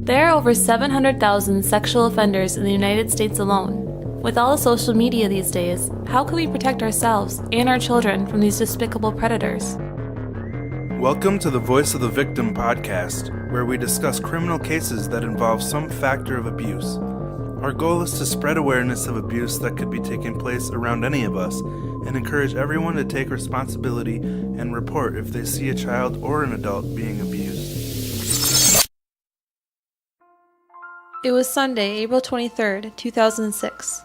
There are over 700,000 sexual offenders in the United States alone. With all the social media these days, how can we protect ourselves and our children from these despicable predators? Welcome to the Voice of the Victim podcast, where we discuss criminal cases that involve some factor of abuse. Our goal is to spread awareness of abuse that could be taking place around any of us and encourage everyone to take responsibility and report if they see a child or an adult being abused. It was Sunday, April 23rd, 2006.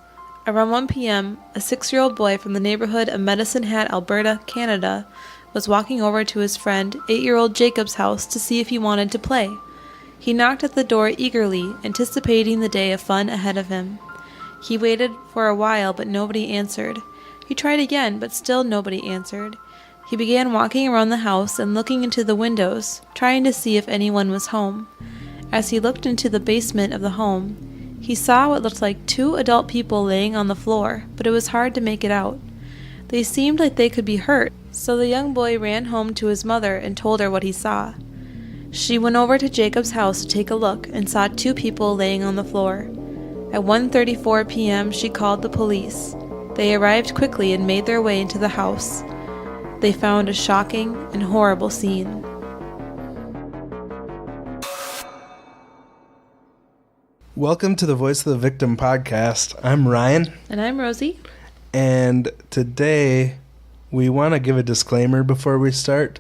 Around 1 p.m., a 6-year-old boy from the neighborhood of Medicine Hat, Alberta, Canada, was walking over to his friend, 8-year-old Jacob's house to see if he wanted to play. He knocked at the door eagerly, anticipating the day of fun ahead of him. He waited for a while, but nobody answered. He tried again, but still nobody answered. He began walking around the house and looking into the windows, trying to see if anyone was home. As he looked into the basement of the home, he saw what looked like 2 adult people laying on the floor, but it was hard to make it out. They seemed like they could be hurt, so the young boy ran home to his mother and told her what he saw. She went over to Jacob's house to take a look and saw 2 people laying on the floor. At 1:34 p.m., she called the police. They arrived quickly and made their way into the house. They found a shocking and horrible scene. Welcome to the Voice of the Victim podcast. I'm Ryan. And I'm Rosie. And today we want to give a disclaimer before we start,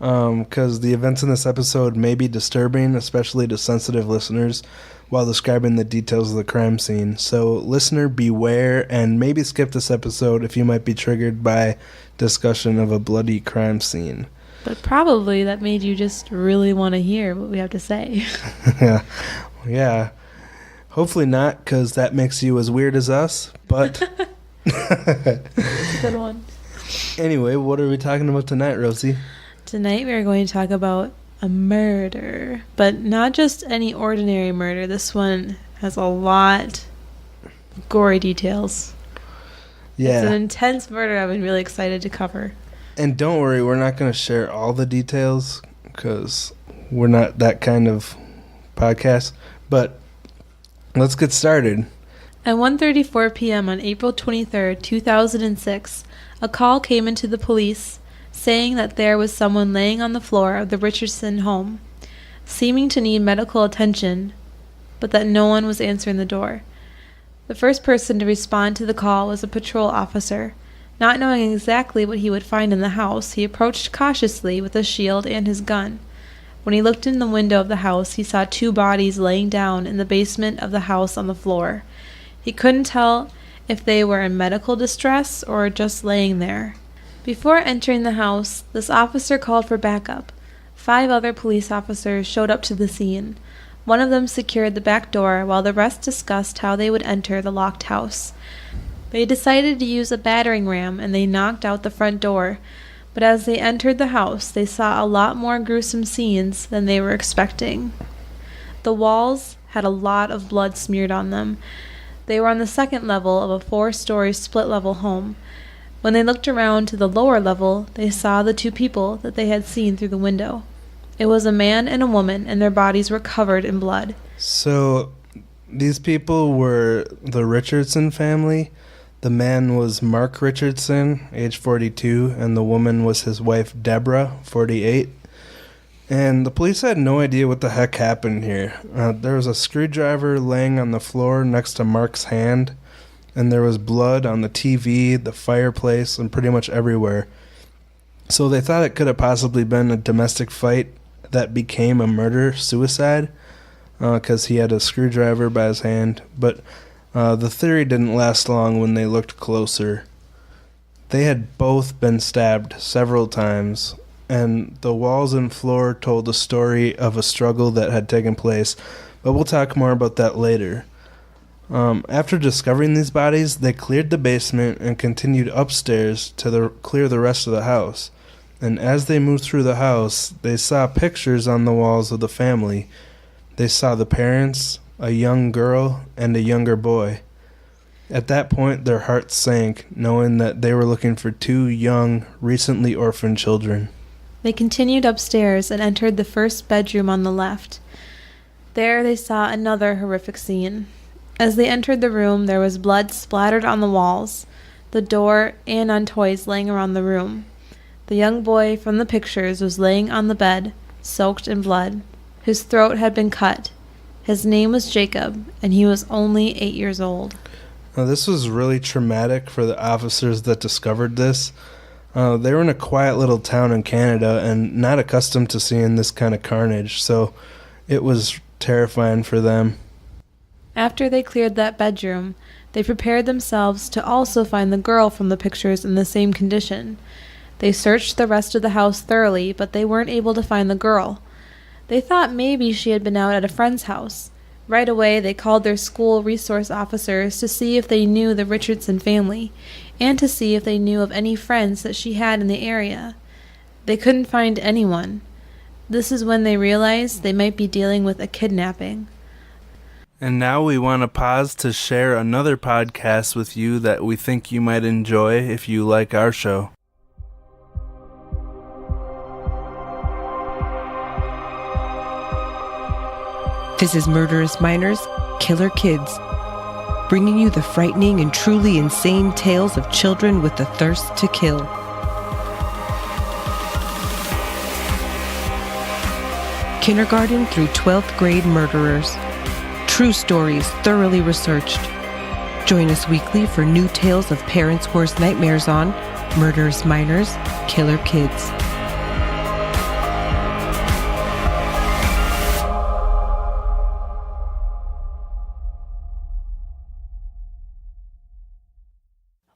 because the events in this episode may be disturbing, especially to sensitive listeners, while describing the details of the crime scene. So listener beware, and maybe skip this episode if you might be triggered by discussion of a bloody crime scene. But probably that made you just really want to hear what we have to say. Yeah. Hopefully not, because that makes you as weird as us, but... Good one. Anyway, what are we talking about tonight, Rosie? Tonight we are going to talk about a murder, but not just any ordinary murder. This one has a lot of gory details. Yeah. It's an intense murder I've been really excited to cover. And don't worry, we're not going to share all the details, because we're not that kind of podcast, but... let's get started. At 1:34 p.m. on April 23, 2006, a call came into the police saying that there was someone laying on the floor of the Richardson home, seeming to need medical attention, but that no one was answering the door. The first person to respond to the call was a patrol officer. Not knowing exactly what he would find in the house, he approached cautiously with a shield and his gun. When he looked in the window of the house, he saw 2 bodies laying down in the basement of the house on the floor. He couldn't tell if they were in medical distress or just laying there. Before entering the house, this officer called for backup. 5 other police officers showed up to the scene. One of them secured the back door while the rest discussed how they would enter the locked house. They decided to use a battering ram and they knocked out the front door. But as they entered the house, they saw a lot more gruesome scenes than they were expecting. The walls had a lot of blood smeared on them. They were on the 2nd level of a 4-story split-level home. When they looked around to the lower level, they saw the 2 people that they had seen through the window. It was a man and a woman, and their bodies were covered in blood. So, these people were the Richardson family. The man was Mark Richardson, age 42, and the woman was his wife, Deborah, 48. And the police had no idea what the heck happened here. There was a screwdriver laying on the floor next to Mark's hand, and there was blood on the TV, the fireplace, and pretty much everywhere. So they thought it could have possibly been a domestic fight that became a murder-suicide, because he had a screwdriver by his hand, but... the theory didn't last long when they looked closer. They had both been stabbed several times, and the walls and floor told a story of a struggle that had taken place, but we'll talk more about that later. After discovering these bodies, they cleared the basement and continued upstairs to clear the rest of the house. And as they moved through the house, they saw pictures on the walls of the family. They saw the parents, a young girl, and a younger boy. At that point, their hearts sank, knowing that they were looking for 2 young, recently orphaned children. They continued upstairs and entered the first bedroom on the left. There they saw another horrific scene. As they entered the room, there was blood splattered on the walls, the door, and on toys laying around the room. The young boy from the pictures was laying on the bed, soaked in blood. His throat had been cut. His name was Jacob, and he was only 8 years old. Now, this was really traumatic for the officers that discovered this. They were in a quiet little town in Canada and not accustomed to seeing this kind of carnage, so it was terrifying for them. After they cleared that bedroom, they prepared themselves to also find the girl from the pictures in the same condition. They searched the rest of the house thoroughly, but they weren't able to find the girl. They thought maybe she had been out at a friend's house. Right away, they called their school resource officers to see if they knew the Richardson family, and to see if they knew of any friends that she had in the area. They couldn't find anyone. This is when they realized they might be dealing with a kidnapping. And now we want to pause to share another podcast with you that we think you might enjoy if you like our show. This is Murderous Minors, Killer Kids, bringing you the frightening and truly insane tales of children with the thirst to kill. Kindergarten through 12th grade murderers. True stories thoroughly researched. Join us weekly for new tales of parents' worst nightmares on Murderous Minors, Killer Kids.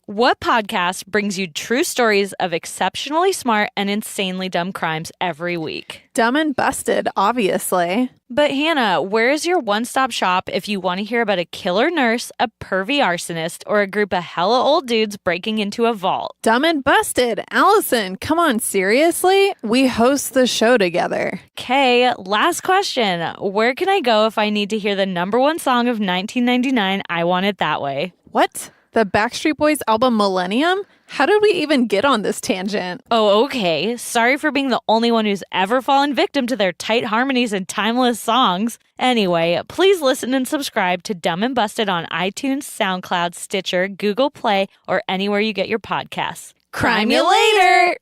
What podcast brings you true stories of exceptionally smart and insanely dumb crimes every week? Dumb and Busted, obviously. But Hannah, where is your one-stop shop if you want to hear about a killer nurse, a pervy arsonist, or a group of hella old dudes breaking into a vault? Dumb and Busted. Allison, come on, seriously? We host the show together. Okay, last question. Where can I go if I need to hear the number one song of 1999, I Want It That Way? What? The Backstreet Boys album Millennium? How did we even get on this tangent? Oh, okay. Sorry for being the only one who's ever fallen victim to their tight harmonies and timeless songs. Anyway, please listen and subscribe to Dumb and Busted on iTunes, SoundCloud, Stitcher, Google Play, or anywhere you get your podcasts. Crime you later!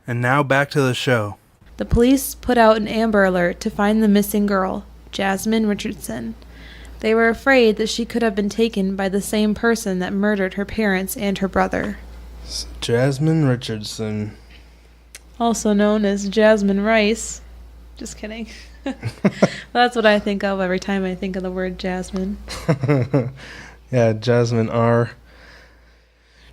And now back to the show. The police put out an Amber Alert to find the missing girl, Jasmine Richardson. They were afraid that she could have been taken by the same person that murdered her parents and her brother. Jasmine Richardson. Also known as Jasmine Rice. Just kidding. That's what I think of every time I think of the word Jasmine. Yeah, Jasmine R.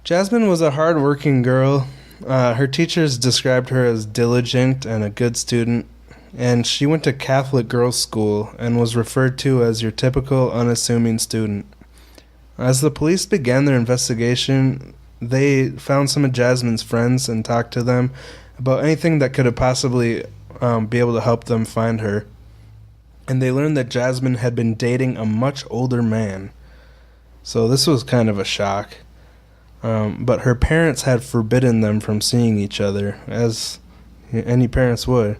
Jasmine was a hard-working girl. Her teachers described her as diligent and a good student. And she went to Catholic girls' school and was referred to as your typical unassuming student. As the police began their investigation, they found some of Jasmine's friends and talked to them about anything that could have possibly be able to help them find her. And they learned that Jasmine had been dating a much older man. So this was kind of a shock. But her parents had forbidden them from seeing each other, as any parents would.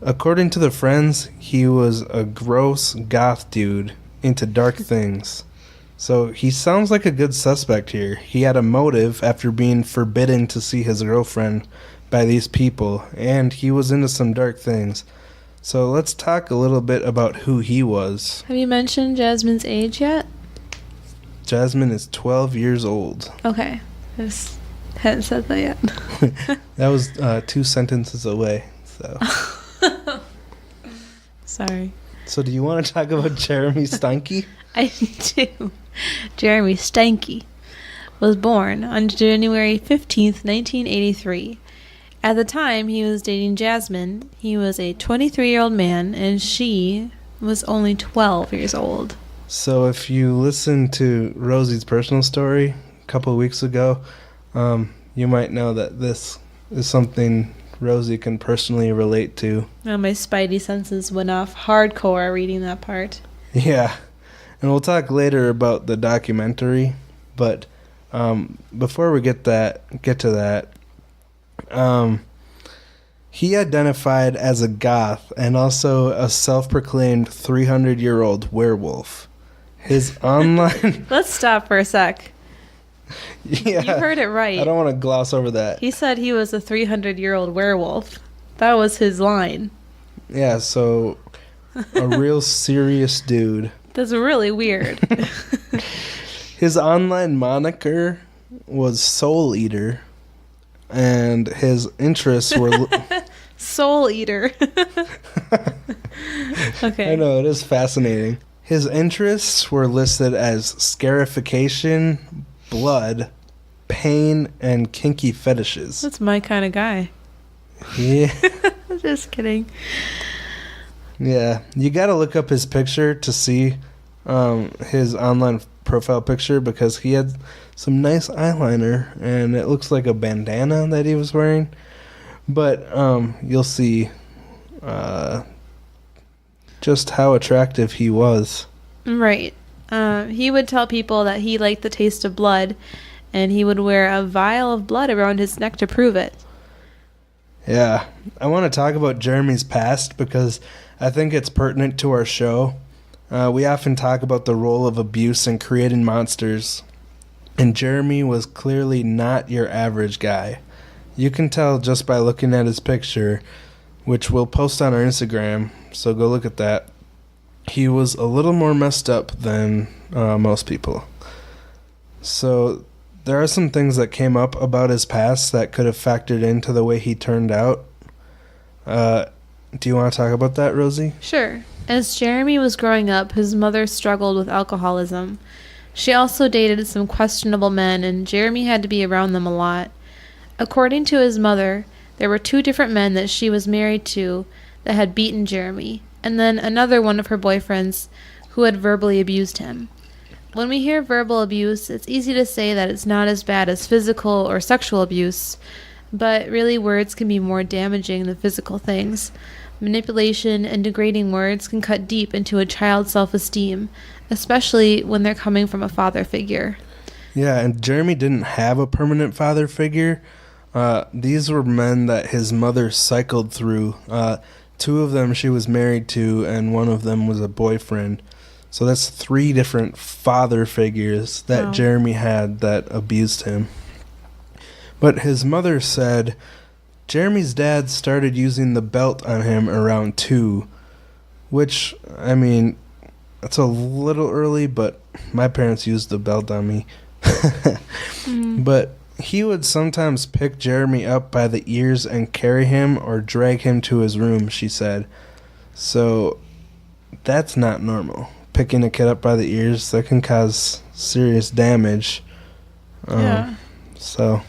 According to the friends, he was a gross goth dude into dark things. So he sounds like a good suspect here. He had a motive after being forbidden to see his girlfriend by these people, and he was into some dark things. So let's talk a little bit about who he was. Have you mentioned Jasmine's age yet? Jasmine is 12 years old. Okay. I just hadn't said that yet. That was 2 sentences away, so... Sorry. So do you want to talk about Jeremy Steinke? I do. Jeremy Steinke was born on January 15th, 1983. At the time he was dating Jasmine, he was a 23-year-old man, and she was only 12 years old. So if you listen to Rosie's personal story a couple of weeks ago, you might know that this is something Rosie can personally relate to. Oh, my spidey senses went off hardcore reading that part. Yeah, and we'll talk later about the documentary, but before we get to that, He identified as a goth and also a self-proclaimed 300-year-old werewolf. His online... Let's stop for a sec. Yeah, You heard it right. I don't want to gloss over that. He said he was a 300-year-old werewolf. That was his line. Yeah, so a real serious dude. That's really weird. His online moniker was Soul Eater, and his interests were... Soul Eater. Okay. I know, it is fascinating. His interests were listed as scarification, blood, pain, and kinky fetishes. That's my kind of guy. Yeah. Just kidding. Yeah. You gotta look up his picture to see his online profile picture, because he had some nice eyeliner, and it looks like a bandana that he was wearing. But you'll see just how attractive he was. Right. He would tell people that he liked the taste of blood, and he would wear a vial of blood around his neck to prove it. Yeah. I want to talk about Jeremy's past because I think it's pertinent to our show. We often talk about the role of abuse in creating monsters, and Jeremy was clearly not your average guy. You can tell just by looking at his picture, which we'll post on our Instagram, so go look at that. He was a little more messed up than most people. So there are some things that came up about his past that could have factored into the way he turned out. Do you want to talk about that, Rosie? Sure. As Jeremy was growing up, his mother struggled with alcoholism. She also dated some questionable men, and Jeremy had to be around them a lot. According to his mother, there were 2 different men that she was married to that had beaten Jeremy, and then another one of her boyfriends who had verbally abused him. When we hear verbal abuse, it's easy to say that it's not as bad as physical or sexual abuse, but really words can be more damaging than physical things. Manipulation and degrading words can cut deep into a child's self-esteem, especially when they're coming from a father figure. Yeah, and Jeremy didn't have a permanent father figure. These were men that his mother cycled through. 2 of them she was married to, and one of them was a boyfriend. So that's 3 different father figures that Wow. Jeremy had that abused him. But his mother said Jeremy's dad started using the belt on him around 2, which, I mean, that's a little early, but my parents used the belt on me. But he would sometimes pick Jeremy up by the ears and carry him or drag him to his room, she said. So that's not normal. Picking a kid up by the ears, that can cause serious damage. Yeah. So...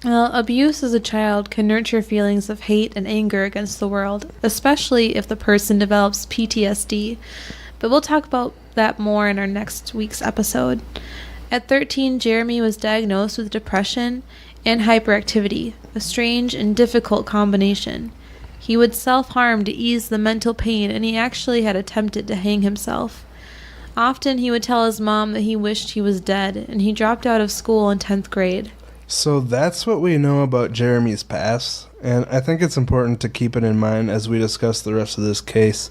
Well, abuse as a child can nurture feelings of hate and anger against the world, especially if the person develops PTSD. But we'll talk about that more in our next week's episode. At 13, Jeremy was diagnosed with depression and hyperactivity, a strange and difficult combination. He would self-harm to ease the mental pain, and he actually had attempted to hang himself. Often he would tell his mom that he wished he was dead, and he dropped out of school in 10th grade. So that's what we know about Jeremy's past, and I think it's important to keep it in mind as we discuss the rest of this case.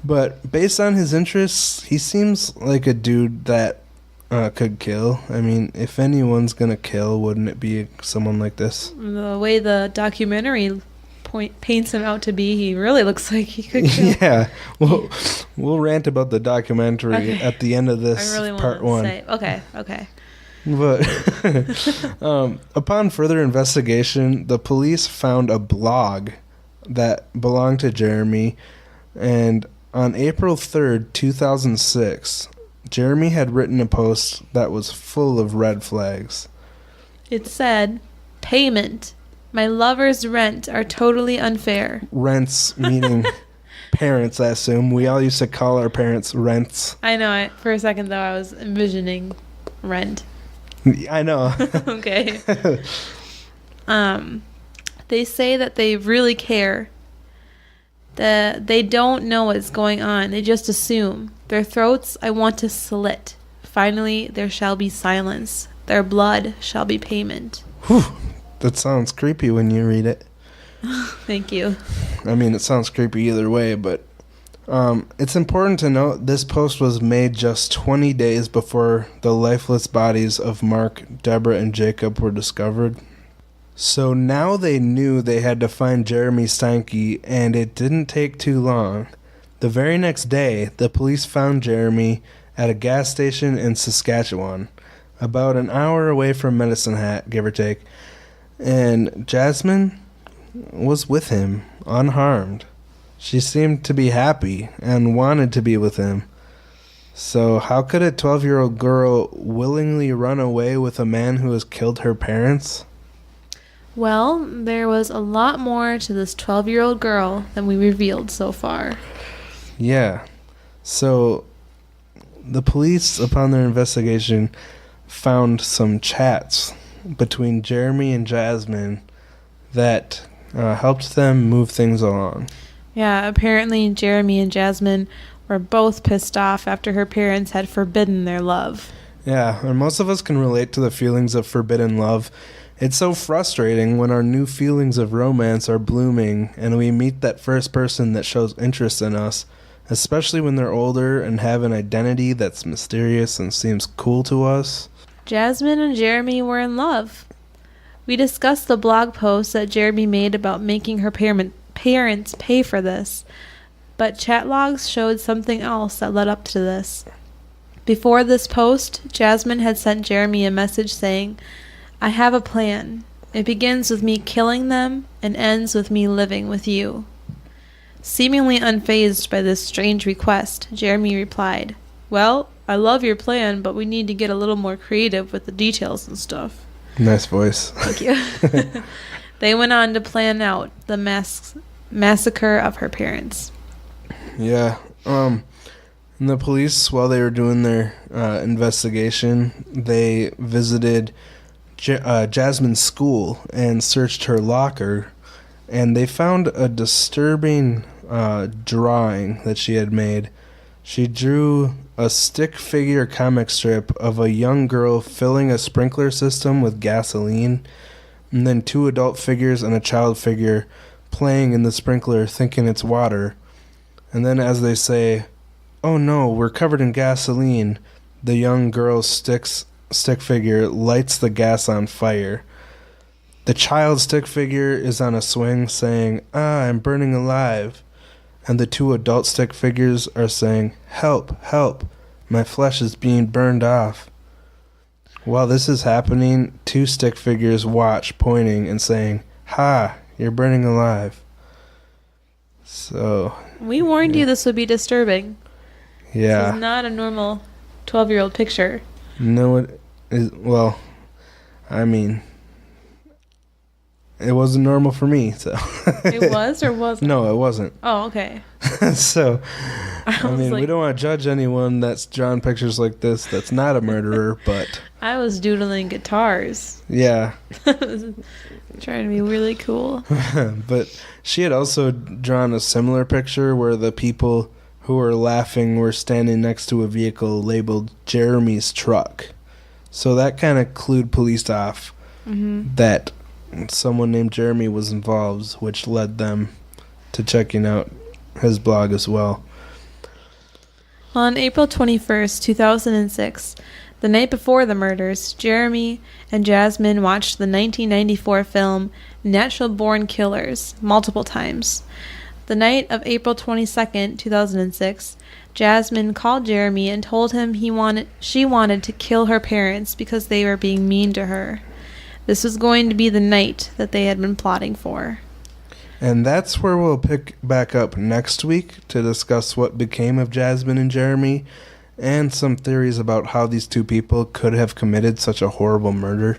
But based on his interests, he seems like a dude that could kill. I mean, if anyone's gonna kill, wouldn't it be someone like this? The way the documentary paints him out to be, he really looks like he could kill. Yeah, we'll rant about the documentary at the end of this I really want part to 1. say. Okay. But upon further investigation, the police found a blog that belonged to Jeremy, and on April 3rd, 2006, Jeremy had written a post that was full of red flags. It said, "Payment. My lover's rent are totally unfair." Rents, meaning parents, I assume. We all used to call our parents rents. I know. For a second, though, I was envisioning rent. I know. Okay. They say that they really care. That they don't know what's going on. They just assume. Their throats I want to slit. Finally, there shall be silence. Their blood shall be payment. Whew, that sounds creepy when you read it. Thank you. I mean, it sounds creepy either way, but it's important to note this post was made just 20 days before the lifeless bodies of Mark, Deborah, and Jacob were discovered. So now they knew they had to find Jeremy Steinke, and it didn't take too long. The very next day, the police found Jeremy at a gas station in Saskatchewan, about an hour away from Medicine Hat, give or take, and Jasmine was with him, unharmed. She seemed to be happy and wanted to be with him. So how could a 12-year-old girl willingly run away with a man who has killed her parents? Well, there was a lot more to this 12-year-old girl than we revealed so far. Yeah. So the police, upon their investigation, found some chats between Jeremy and Jasmine that helped them move things along. Yeah, apparently Jeremy and Jasmine were both pissed off after her parents had forbidden their love. Yeah, and most of us can relate to the feelings of forbidden love. It's so frustrating when our new feelings of romance are blooming and we meet that first person that shows interest in us, especially when they're older and have an identity that's mysterious and seems cool to us. Jasmine and Jeremy were in love. We discussed the blog post that Jeremy made about making her parents pay for this, but chat logs showed something else that led up to this. Before this post, Jasmine had sent Jeremy a message saying, "I have a plan. It begins with me killing them and ends with me living with you." Seemingly unfazed by this strange request, Jeremy replied, "Well, I love your plan, but we need to get a little more creative with the details and stuff." Nice voice. Thank you. They went on to plan out the massacre of her parents. Yeah. And the police, while they were doing their investigation, they visited Jasmine's school and searched her locker, and they found a disturbing drawing that she had made. She drew a stick figure comic strip of a young girl filling a sprinkler system with gasoline, and then two adult figures and a child figure playing in the sprinkler thinking it's water. And then as they say, "Oh no, we're covered in gasoline," the young girl's stick figure lights the gas on fire. The child stick figure is on a swing saying, "I'm burning alive." And the two adult stick figures are saying, "Help, help, my flesh is being burned off." While this is happening, two stick figures watch, pointing and saying, "Ha, you're burning alive." So... We warned you this would be disturbing. Yeah. This is not a normal 12-year-old picture. No, it is. Well, I mean, it wasn't normal for me, so. It was or wasn't? No, it wasn't. Oh, okay. So, I mean, we like, don't want to judge anyone that's drawn pictures like this that's not a murderer, but. I was doodling guitars. Yeah. Trying to be really cool. But she had also drawn a similar picture where the people who were laughing were standing next to a vehicle labeled Jeremy's truck. So that kind of clued police off that someone named Jeremy was involved, which led them to checking out his blog as well. On April 21st, 2006, the night before the murders, Jeremy and Jasmine watched the 1994 film Natural Born Killers multiple times. The night of April 22nd, 2006, Jasmine called Jeremy and told him she wanted to kill her parents because they were being mean to her. This was going to be the night that they had been plotting for. And that's where we'll pick back up next week to discuss what became of Jasmine and Jeremy and some theories about how these two people could have committed such a horrible murder.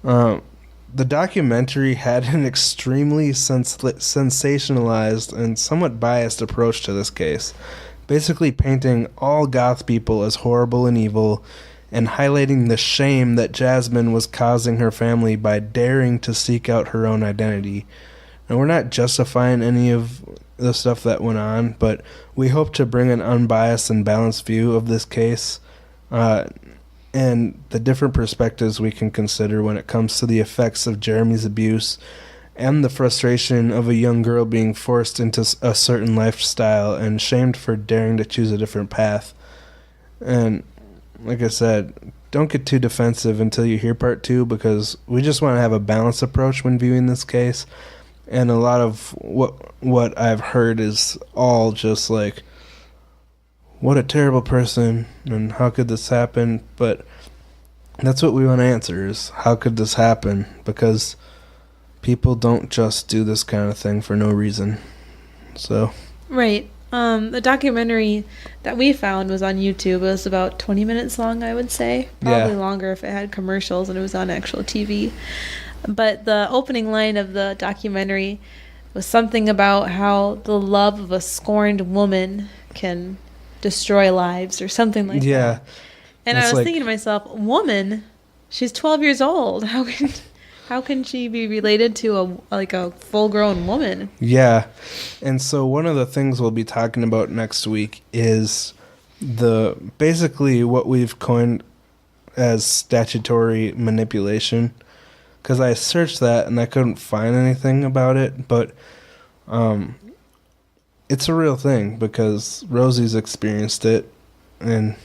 The documentary had an extremely sensationalized and somewhat biased approach to this case, basically painting all goth people as horrible and evil and highlighting the shame that Jasmine was causing her family by daring to seek out her own identity. And we're not justifying any of the stuff that went on, but we hope to bring an unbiased and balanced view of this case and the different perspectives we can consider when it comes to the effects of Jeremy's abuse and the frustration of a young girl being forced into a certain lifestyle and shamed for daring to choose a different path. And like I said, don't get too defensive until you hear part 2, because we just want to have a balanced approach when viewing this case. And a lot of what I've heard is all just like, what a terrible person, and how could this happen? But that's what we want to answer, is how could this happen? Because people don't just do this kind of thing for no reason. So Right. The documentary that we found was on YouTube. It was about 20 minutes long, I would say. Probably longer if it had commercials and it was on actual TV. But the opening line of the documentary was something about how the love of a scorned woman can destroy lives or something like that. And I was thinking to myself, woman, she's 12 years old. How can she be related to a full-grown woman? Yeah. And so one of the things we'll be talking about next week is basically what we've coined as statutory manipulation. Because I searched that and I couldn't find anything about it, but it's a real thing because Rosie's experienced it. And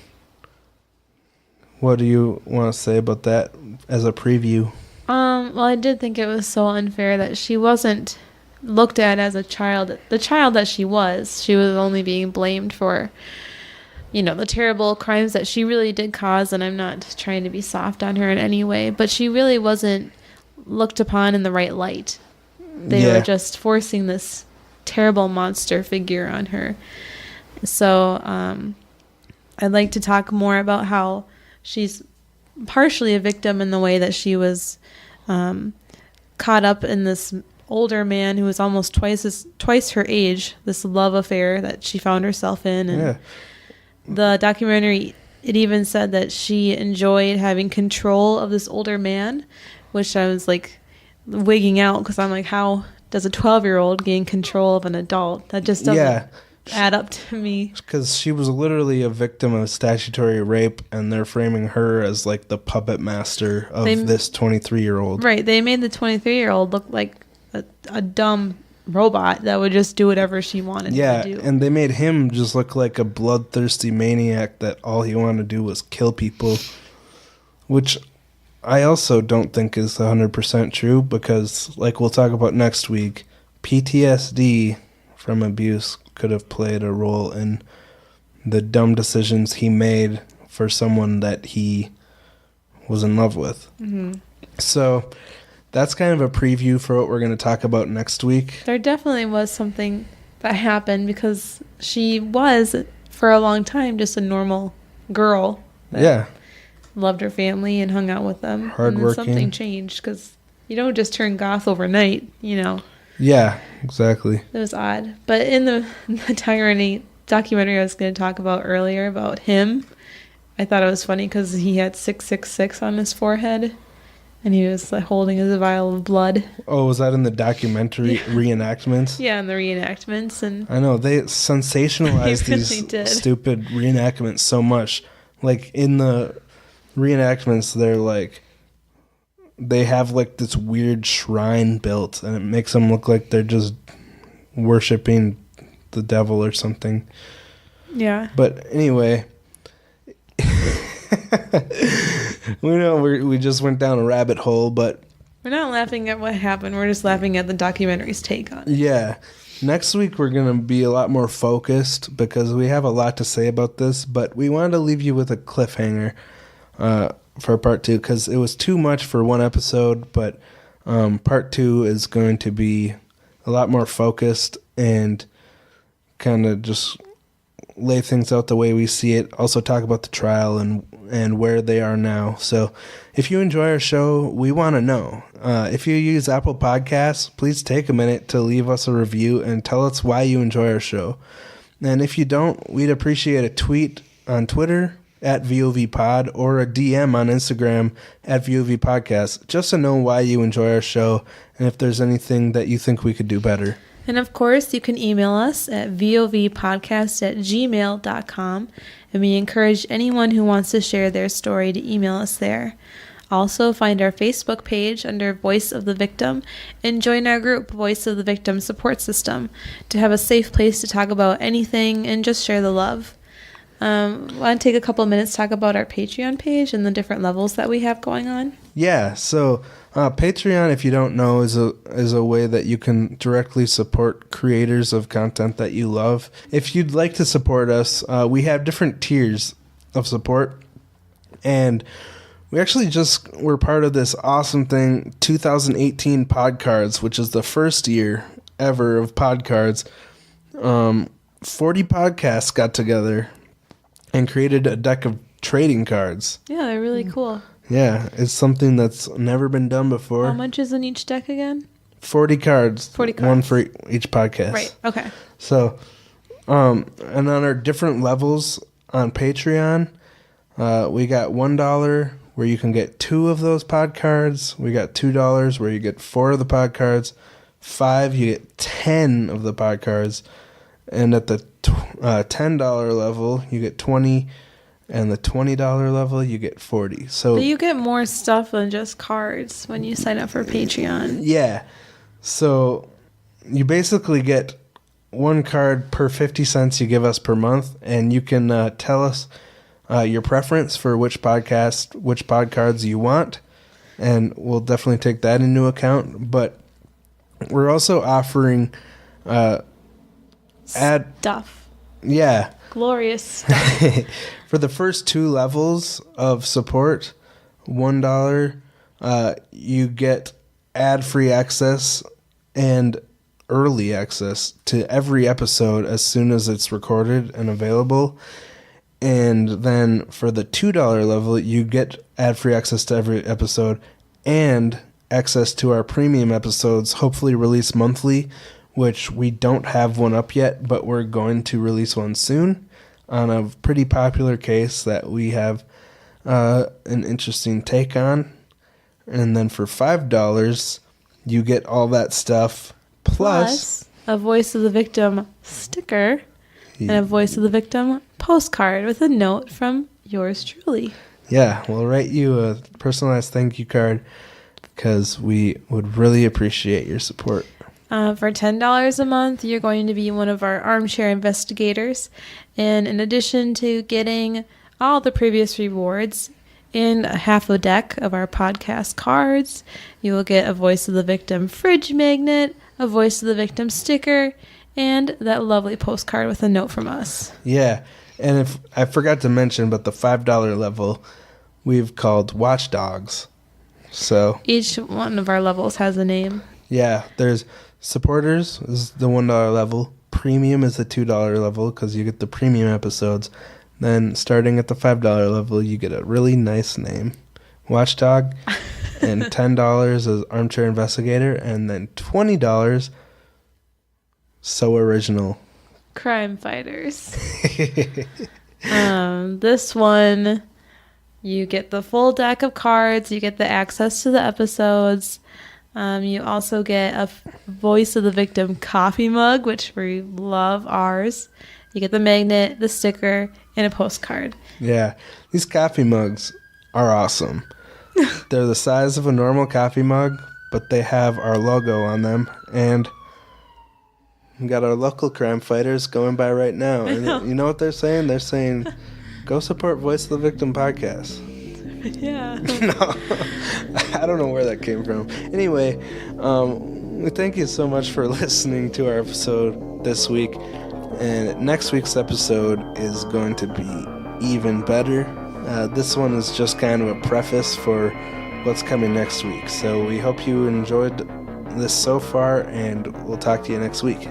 what do you want to say about that as a preview? Well, I did think it was so unfair that she wasn't looked at as a child. The child that she was only being blamed for, the terrible crimes that she really did cause. And I'm not trying to be soft on her in any way, but she really wasn't looked upon in the right light. They were just forcing this terrible monster figure on her. So I'd like to talk more about how she's partially a victim in the way that she was caught up in this older man who was almost twice her age, this love affair that she found herself in. And the documentary, it even said that she enjoyed having control of this older man, which I was like wigging out because I'm like, how does a 12-year-old gain control of an adult? That just doesn't add up to me. Because she was literally a victim of statutory rape, and they're framing her as like the puppet master of this 23-year-old. Right. They made the 23-year-old look like a dumb robot that would just do whatever she wanted to do. Yeah, and they made him just look like a bloodthirsty maniac that all he wanted to do was kill people, which I also don't think is 100% true because, like we'll talk about next week, PTSD from abuse could have played a role in the dumb decisions he made for someone that he was in love with. Mm-hmm. So that's kind of a preview for what we're going to talk about next week. There definitely was something that happened because she was, for a long time, just a normal girl. Loved her family and hung out with them. Hardworking. And then something changed because you don't just turn goth overnight, Yeah, exactly. It was odd. But in the documentary I was going to talk about earlier about him, I thought it was funny because he had 666 on his forehead and he was like, holding his vial of blood. Oh, was that in the documentary reenactments? Yeah, in the reenactments. And I know, they sensationalized these stupid reenactments so much. Like in the reenactments, they have like this weird shrine built and it makes them look like they're just worshiping the devil or something. Yeah. But anyway, we know we just went down a rabbit hole, but we're not laughing at what happened. We're just laughing at the documentary's take on it. Yeah. Next week, we're going to be a lot more focused because we have a lot to say about this, but we wanted to leave you with a cliffhanger for part 2 because it was too much for one episode, but part 2 is going to be a lot more focused and kind of just lay things out the way we see it. Also talk about the trial and where they are now. So if you enjoy our show, we want to know. If you use Apple Podcasts, please take a minute to leave us a review and tell us why you enjoy our show. And if you don't, we'd appreciate a tweet on Twitter at VOVPod or a DM on Instagram at VOVPodcast just to know why you enjoy our show and if there's anything that you think we could do better. And of course, you can email us at vovpodcast@gmail.com, and we encourage anyone who wants to share their story to email us there. Also, find our Facebook page under Voice of the Victim and join our group, Voice of the Victim Support System, to have a safe place to talk about anything and just share the love. Want to take a couple minutes to talk about our Patreon page and the different levels that we have going on? Yeah, so Patreon, if you don't know, is a way that you can directly support creators of content that you love. If you'd like to support us, we have different tiers of support, and we actually we're part of this awesome thing, 2018 Podcards, which is the first year ever of Podcards. 40 podcasts got together and created a deck of trading cards. Yeah, they're really cool. Yeah, it's something that's never been done before. How much is in each deck again? 40 cards. 40 cards. One for each podcast. Right, okay. So, and on our different levels on Patreon, we got $1 where you can get 2 of those pod cards. We got $2 where you get 4 of the pod cards. $5, you get 10 of the pod cards. And at the $10 level, you get 20. And the $20 level, you get 40. So But you get more stuff than just cards when you sign up for Patreon. Yeah. So you basically get 1 card per 50 cents you give us per month, and you can tell us your preference for which pod cards you want, and we'll definitely take that into account. But we're also offering Stuff. Yeah. Glorious stuff. For the first 2 levels of support, $1, you get ad-free access and early access to every episode as soon as it's recorded and available. And then for the $2 level, you get ad-free access to every episode and access to our premium episodes, hopefully released monthly, which we don't have one up yet, but we're going to release one soon on a pretty popular case that we have an interesting take on. And then for $5, you get all that stuff plus a Voice of the Victim sticker and a Voice of the Victim postcard with a note from yours truly. Yeah, we'll write you a personalized thank you card because we would really appreciate your support. For $10 a month, you're going to be one of our armchair investigators. And in addition to getting all the previous rewards and half a deck of our podcast cards, you will get a Voice of the Victim fridge magnet, a Voice of the Victim sticker, and that lovely postcard with a note from us. Yeah, and if I forgot to mention, but the $5 level we've called Watchdogs. So each one of our levels has a name. Yeah, there's supporters is the $1 level. Premium is the $2 level because you get the premium episodes. Then starting at the $5 level, you get a really nice name, Watchdog, and $10 is Armchair Investigator, and then $20, so original, Crime Fighters. This one, you get the full deck of cards, you get the access to the episodes. You also get a Voice of the Victim coffee mug, which we love ours. You get the magnet, the sticker, and a postcard. Yeah, these coffee mugs are awesome. They're the size of a normal coffee mug, but they have our logo on them. And we got our local crime fighters going by right now. And you know what they're saying? They're saying, go support Voice of the Victim podcast. Yeah. No, I don't know where that came from. Anyway, we thank you so much for listening to our episode this week. And next week's episode is going to be even better. This one is just kind of a preface for what's coming next week. So we hope you enjoyed this so far, and we'll talk to you next week.